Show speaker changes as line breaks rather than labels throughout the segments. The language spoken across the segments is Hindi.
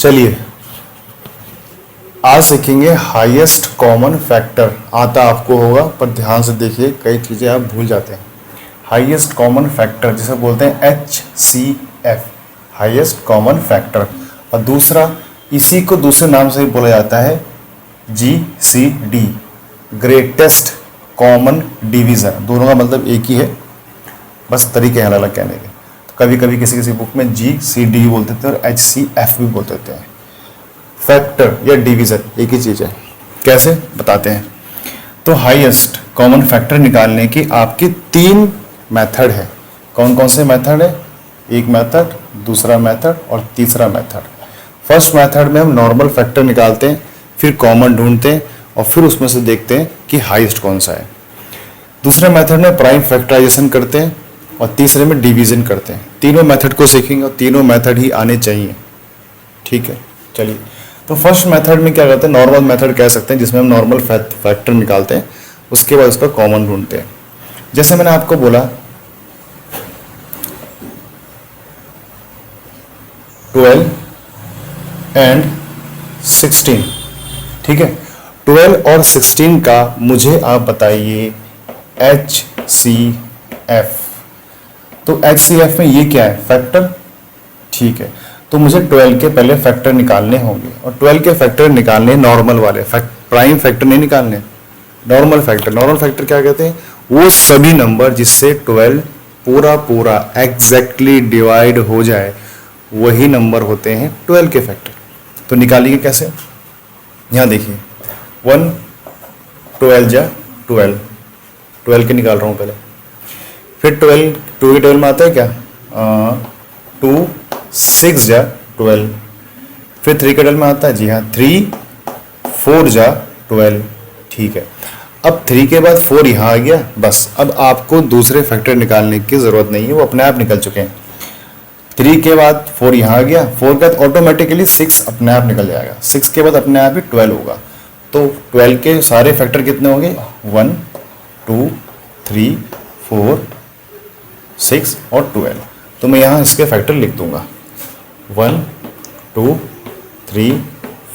चलिए आज सीखेंगे हाईएस्ट कॉमन फैक्टर। आता आपको होगा पर ध्यान से देखिए, कई चीज़ें आप भूल जाते हैं। हाईएस्ट कॉमन फैक्टर जिसे बोलते हैं HCF, हाईएस्ट कॉमन फैक्टर। और दूसरा इसी को दूसरे नाम से भी बोला जाता है GCD, ग्रेटेस्ट कॉमन डिवीज़न। दोनों का मतलब एक ही है, बस तरीके हैं अलग अलग कहने के। तो कभी कभी किसी किसी बुक में GCD भी बोलते थे और HCF भी बोलते थे। फैक्टर या डिवीज़न एक ही चीज़ है। कैसे बताते हैं। तो हाईएस्ट कॉमन फैक्टर निकालने की आपकी 3 मेथड है। कौन कौन से मेथड है? एक मेथड, दूसरा मेथड और तीसरा मेथड। फर्स्ट मेथड में हम नॉर्मल फैक्टर निकालते हैं, फिर कॉमन ढूंढते हैं और फिर उसमें से देखते हैं कि हाईएस्ट कौन सा है। दूसरे मेथड में प्राइम फैक्टराइजेशन करते हैं और तीसरे में डिवीज़न करते हैं। तीनों मेथड को सीखेंगे और तीनों मेथड ही आने चाहिए, ठीक है। चलिए, तो फर्स्ट मेथड में क्या करते हैं, नॉर्मल मेथड कह सकते हैं, जिसमें हम नॉर्मल फैक्टर निकालते हैं, उसके बाद उसका कॉमन ढूंढते हैं। जैसे मैंने आपको बोला 12 एंड 16, ठीक है। 12 और 16 का मुझे आप बताइए HCF। तो HCF में ये क्या है? फैक्टर, ठीक है। तो मुझे 12 के पहले फैक्टर निकालने होंगे और 12 के फैक्टर निकालने नॉर्मल वाले, प्राइम फैक्टर नहीं निकालने, नॉर्मल फैक्टर। नॉर्मल फैक्टर क्या कहते हैं? वो सभी नंबर जिससे 12 पूरा एग्जैक्टली डिवाइड हो जाए, वही नंबर होते हैं 12 के फैक्टर। तो निकालिए कैसे? यहाँ देखिए 1 12 जा 12 के निकाल रहा हूँ पहले। फिर 2 के 12 में आता है क्या? 2 6 जा 12। फिर 3 के 12 में आता है, जी हाँ 3 4 जा 12, ठीक है। अब 3 के बाद 4 यहाँ आ गया, बस अब आपको दूसरे फैक्टर निकालने की ज़रूरत नहीं है, वो अपने आप निकल चुके हैं। 3 के बाद 4 यहाँ आ गया, 4 के बाद ऑटोमेटिकली 6 अपने आप निकल जाएगा, 6 के बाद अपने आप ही 12 होगा। तो 12 के सारे फैक्टर कितने होंगे? 1 2 3 4 6 और 12। तो मैं यहाँ इसके फैक्टर लिख दूंगा 1 2 3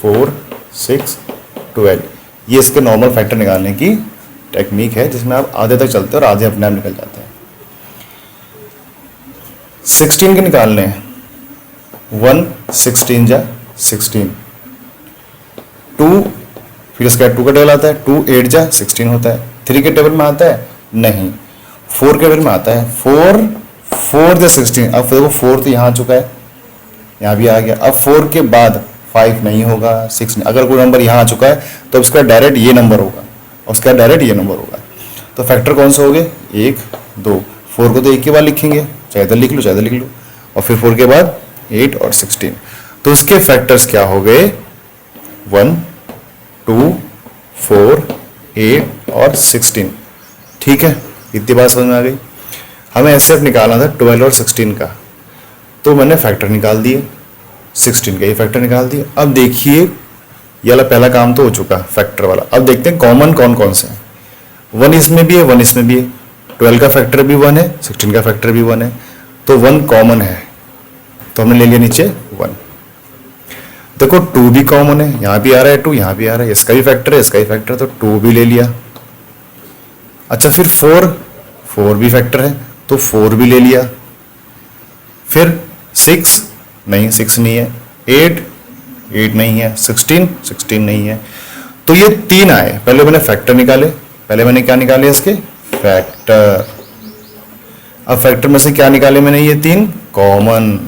4 6 12। ये इसके नॉर्मल फैक्टर निकालने की टेक्निक है, जिसमें आप आधे तक चलते हैं और आधे अपने आप निकल जाते हैं। 16 के निकालने हैं, 1 16 जा 16, 2 फिर इसका 2 का टेबल आता है, 2 8 जा 16 होता है। 3 के टेबल में आता है नहीं, 4 के टेबल में आता है 4 जा 16। अब देखो 4 तो यहाँ आ चुका है, यहाँ भी आ गया। अब 4 के बाद 5 नहीं होगा, 6 नहीं। अगर कोई नंबर यहाँ आ चुका है तो उसका डायरेक्ट ये नंबर होगा और उसका डायरेक्ट ये नंबर होगा। तो फैक्टर कौन से हो गए? 1 2। 4 को तो एक के बाद लिखेंगे, चाहे इधर लिख लो चाहे इधर लिख लो। और फिर 4 के बाद 8 और 16। तो इसके फैक्टर्स क्या हो गए? 1 2 4 8 और 16, ठीक है। इतनी बात समझ में आ गई। हमें ऐसे निकालना था 12 और 16 का, तो मैंने फैक्टर निकाल दिए, 16 का ही फैक्टर निकाल दिए। अब देखिए ये वाला पहला काम तो हो चुका फैक्टर वाला। अब देखते हैं कॉमन कौन कौन से हैं। 1 इसमें भी है, 1 इसमें भी है। 12 का फैक्टर भी 1 है, 16 का फैक्टर भी 1 है, तो 1 कॉमन है, तो हमने ले लिया नीचे 1। देखो 2 भी कॉमन है, यहाँ भी आ रहा है 2, यहाँ भी आ रहा है, इसका भी फैक्टर है इसका भी फैक्टर है, तो 2 भी ले लिया। अच्छा फिर 4 भी फैक्टर है, तो 4 भी ले लिया। फिर 6 नहीं, 6 नहीं है। 8 नहीं है। 16 नहीं है। तो ये 3 आए। पहले मैंने फैक्टर निकाले, पहले मैंने क्या निकाले? इसके फैक्टर। अब फैक्टर में से क्या निकाले मैंने? ये 3 कॉमन।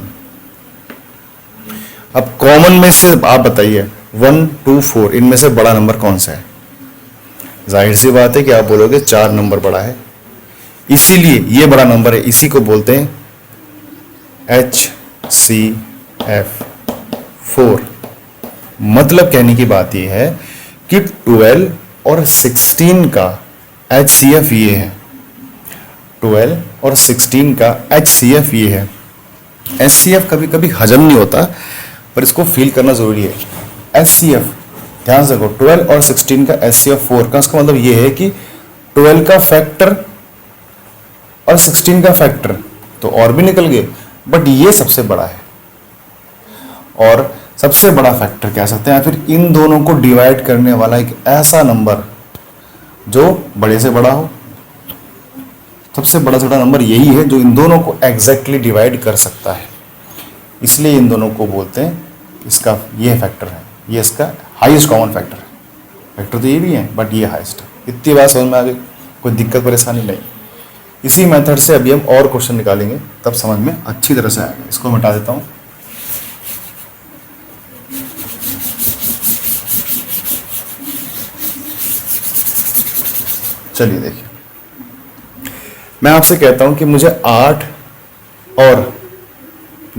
अब कॉमन में से आप बताइए 1 2 4 इनमें से बड़ा नंबर कौन सा है? जाहिर सी बात है कि आप बोलोगे 4 नंबर बड़ा है, इसीलिए ये बड़ा नंबर है, इसी को बोलते हैं HCF 4। मतलब कहने की बात यह है कि 12 और 16 का HCF ये है, 12 और 16 का HCF ये है। HCF कभी कभी हजम नहीं होता, पर इसको फील करना जरूरी है। HCF ध्यान से रखो, 12 और 16 का HCF 4 का, इसका मतलब ये है कि 12 का फैक्टर और 16 का फैक्टर तो और भी निकल गए, बट ये सबसे बड़ा है। और सबसे बड़ा फैक्टर कह सकते हैं, या फिर इन दोनों को डिवाइड करने वाला एक ऐसा नंबर जो बड़े से बड़ा हो। सबसे बड़ा छोटा नंबर यही है जो इन दोनों को एग्जैक्टली डिवाइड कर सकता है, इसलिए इन दोनों को बोलते हैं, इसका ये फैक्टर है, ये इसका हाईएस्ट कॉमन फैक्टर है। फैक्टर तो ये भी है बट ये हाईएस्ट है। इतनी बात समझ में आ गई, कोई दिक्कत परेशानी नहीं। इसी मेथड से अभी हम और क्वेश्चन निकालेंगे, तब समझ में अच्छी तरह से आएगा। इसको मिटा देता हूँ। चलिए देखिए, मैं आपसे कहता हूं कि मुझे 8 और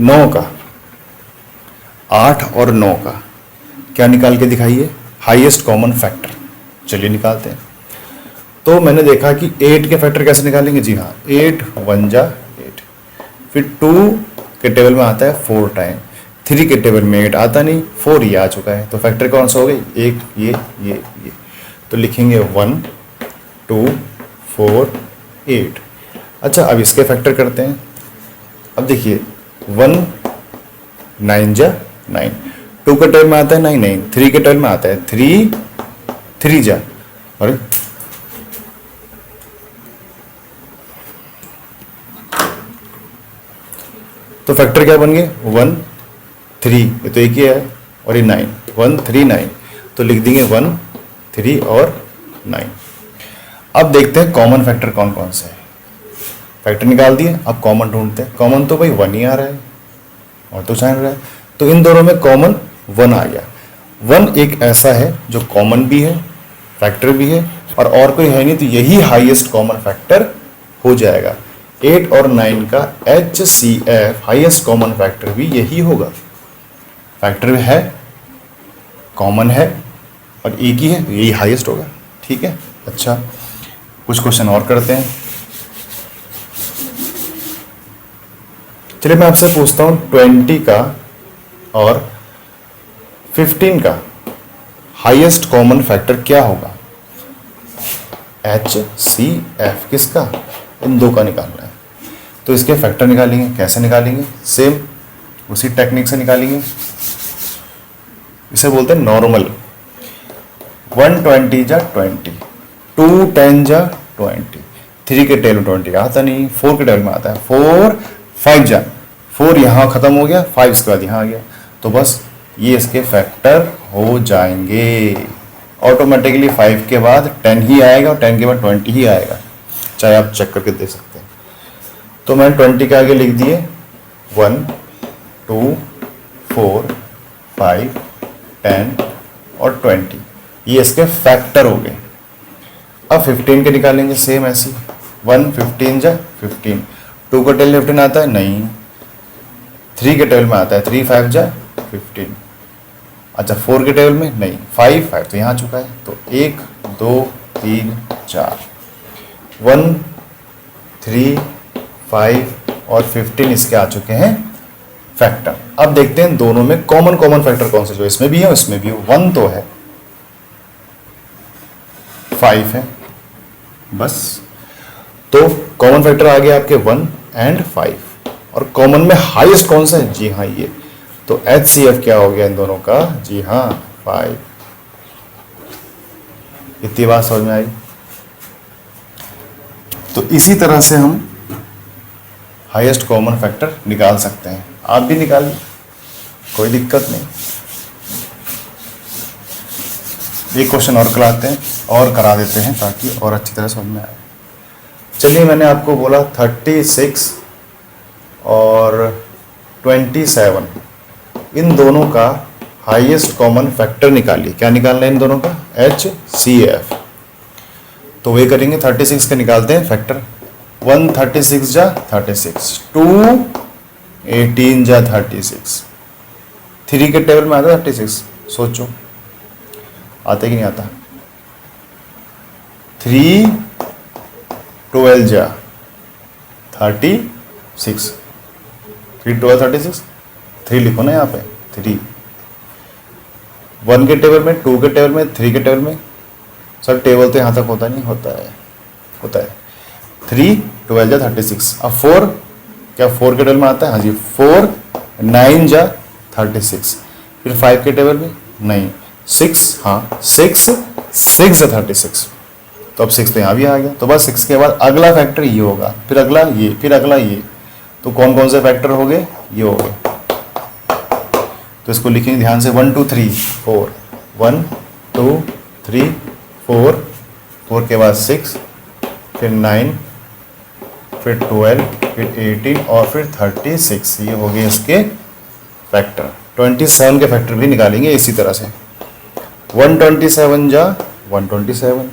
9 का 8 और 9 का क्या निकाल के दिखाइए, हाईएस्ट कॉमन फैक्टर। चलिए निकालते हैं। तो मैंने देखा कि 8 के फैक्टर कैसे निकालेंगे, जी हाँ, 8 1 जा 8, फिर 2 के टेबल में आता है 4 टाइम, 3 के टेबल में 8 आता नहीं, 4 ये आ चुका है, तो फैक्टर कौन सा हो गई, एक ये। तो लिखेंगे 1 2 4 8। अच्छा, अब इसके फैक्टर करते हैं। अब देखिए 1 9 जा 9, 2 के टेबल में आता है 9 9, 3 के टेबल में आता है 3 3 जा, अरे तो फैक्टर क्या बन गए 1 3, ये तो एक ही है, और ये 9 1 3 9, तो लिख देंगे 1 3 और 9। अब देखते हैं कॉमन फैक्टर कौन कौन से है। फैक्टर निकाल दिए, अब कॉमन ढूंढते हैं। कॉमन तो भाई 1 ही आ रहा है और तो साइन रहा है, तो इन दोनों में कॉमन 1 आ गया। 1 एक ऐसा है जो कॉमन भी है, फैक्टर भी है, और कोई है नहीं, तो यही हाईएस्ट कॉमन फैक्टर हो जाएगा। 8 और 9 का HCF हाईएस्ट कॉमन फैक्टर भी यही होगा। फैक्टर है, कॉमन है और एक ही है, यही हाईएस्ट होगा। ठीक है, अच्छा कुछ क्वेश्चन और करते हैं। चलिए मैं आपसे पूछता हूं 20 का और 15 का हाईएस्ट कॉमन फैक्टर क्या होगा। HCF किसका, इन दो का निकालना है। तो इसके फैक्टर निकालेंगे, कैसे निकालेंगे, सेम उसी टेक्निक से निकालेंगे। इसे बोलते हैं नॉर्मल। 120 जा 20, 2 10 जा 20, 3 के टेबल में 20 आता नहीं, 4 के टेबल में आता है 4 5 जा 4, यहाँ खत्म हो गया, 5 इसके बाद यहाँ आ गया, तो बस ये इसके फैक्टर हो जाएंगे। ऑटोमेटिकली 5 के बाद 10 ही आएगा और 10 के बाद 20 ही आएगा, चाहे आप चेक करके दे सकते हैं। तो मैंने 20 के आगे लिख दिए 1 2 4 5 10 और 20, ये इसके फैक्टर हो गए। अब 15 के निकालेंगे, सेम ऐसी 1 15 जा 15, 2 का टेबल 15 आता है नहीं, 3 के टेबल में आता है 3 5 जा 15, अच्छा 4 के टेबल में नहीं, 5 5 तो यहाँ आ चुका है, तो 1 2 3 4, 1 3 5 और 15 इसके आ चुके हैं फैक्टर। अब देखते हैं दोनों में कॉमन फैक्टर कौन से, जो इसमें भी है उसमें भी है। 1 तो है, 5 है, बस। तो कॉमन फैक्टर आ गया आपके 1 एंड 5, और कॉमन में हाईएस्ट कौन सा है, जी हाँ ये, तो HCF क्या हो गया इन दोनों का, जी हाँ 5। इतनी बात समझ में आई। तो इसी तरह से हम हाईएस्ट कॉमन फैक्टर निकाल सकते हैं, आप भी निकालिए, कोई दिक्कत नहीं। एक क्वेश्चन और करा देते हैं ताकि और अच्छी तरह समझ में आए। चलिए मैंने आपको बोला 36 और 27, इन दोनों का हाईएस्ट कॉमन फैक्टर निकालिए। क्या निकालना है इन दोनों का, HCF। तो वे करेंगे, 36 के निकालते हैं फैक्टर। 1 36 जा 36, 2 18 जा 36, 3 के टेबल में आता है 36, सोचो आता कि नहीं आता। 3 12 जा 36, 3 12 36, 3 लिखो ना यहाँ पे 3। 1 के टेबल में, 2 के टेबल में, 3 के टेबल में, सर टेबल तो यहाँ तक होता नहीं, होता है 3 12 जा 36। अब 4 क्या 4 के टेबल में आता है, हाँ जी 4 9 जा 36, फिर 5 के टेबल में नहीं, 6, हाँ 6 तो अब 6 तो यहाँ भी आ गया। तो बस 6 के बाद अगला फैक्टर ये होगा, फिर अगला ये, फिर अगला ये। तो कौन कौन से फैक्टर हो गए, ये हो गए। तो इसको लिखेंगे ध्यान से, 1 2 3 4, 1 2 3 4, 4 के बाद 6, फिर 9, फिर 12, फिर 18 और फिर 36। ये हो गए इसके फैक्टर। 27 के फैक्टर भी निकालेंगे इसी तरह से। 127 जा 127,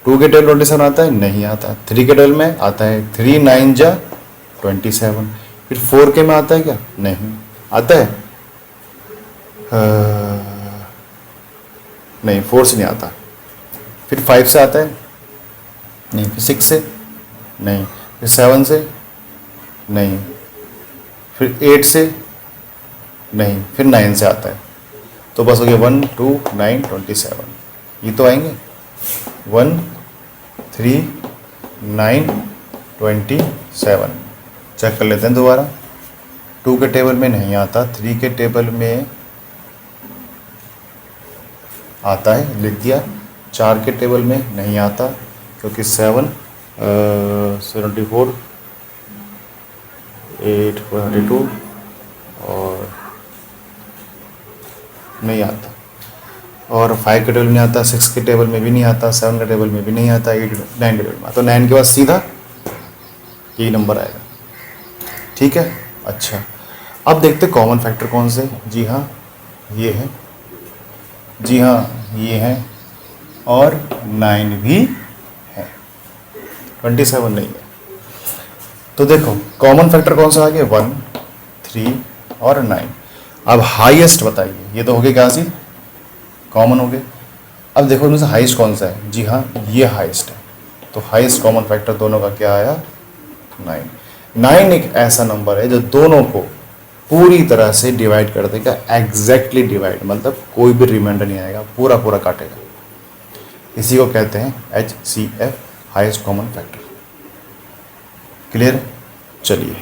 2 के टेबल 27 आता है, नहीं आता। 3 के टेबल में आता है 3 9 जा 27। फिर 4 के में आता है क्या, नहीं आता है, नहीं 4 से नहीं आता। फिर 5 से आता है, नहीं। फिर 6 से नहीं, फिर 7 से नहीं, फिर 8 से नहीं, फिर 9 से आता है। तो बस हो गया 1 2 9 27। ये तो आएंगे 1 3 9 27। चेक कर लेते हैं दोबारा। 2 के टेबल में नहीं आता, 3 के टेबल में आता है, लिख दिया। 4 के टेबल में नहीं आता क्योंकि 7 74 8 42 और नहीं आता। और 5 के टेबल में आता, 6 के टेबल में भी नहीं आता, 7 के टेबल में भी नहीं आता, 8 9 के टेबल में आता। तो 9 के बाद सीधा यही नंबर आएगा। ठीक है, अच्छा अब देखते कॉमन फैक्टर कौन से। जी हाँ ये है, जी हाँ ये है, और 9 भी है, 27 नहीं है। तो देखो कॉमन फैक्टर कौन सा आ गया, 1 3 और 9। अब हाईएस्ट बताइए, ये तो हो गए क्या सी कॉमन हो गए। अब देखो इनमें से हाईएस्ट कौन सा है, जी हाँ ये हाईएस्ट है। तो हाईएस्ट कॉमन फैक्टर दोनों का क्या आया, 9। 9 एक ऐसा नंबर है जो दोनों को पूरी तरह से डिवाइड कर देगा, एग्जैक्टली डिवाइड, मतलब कोई भी रिमाइंडर नहीं आएगा, पूरा पूरा काटेगा। इसी को कहते हैं HCF, highest common factor. Clear? चलिए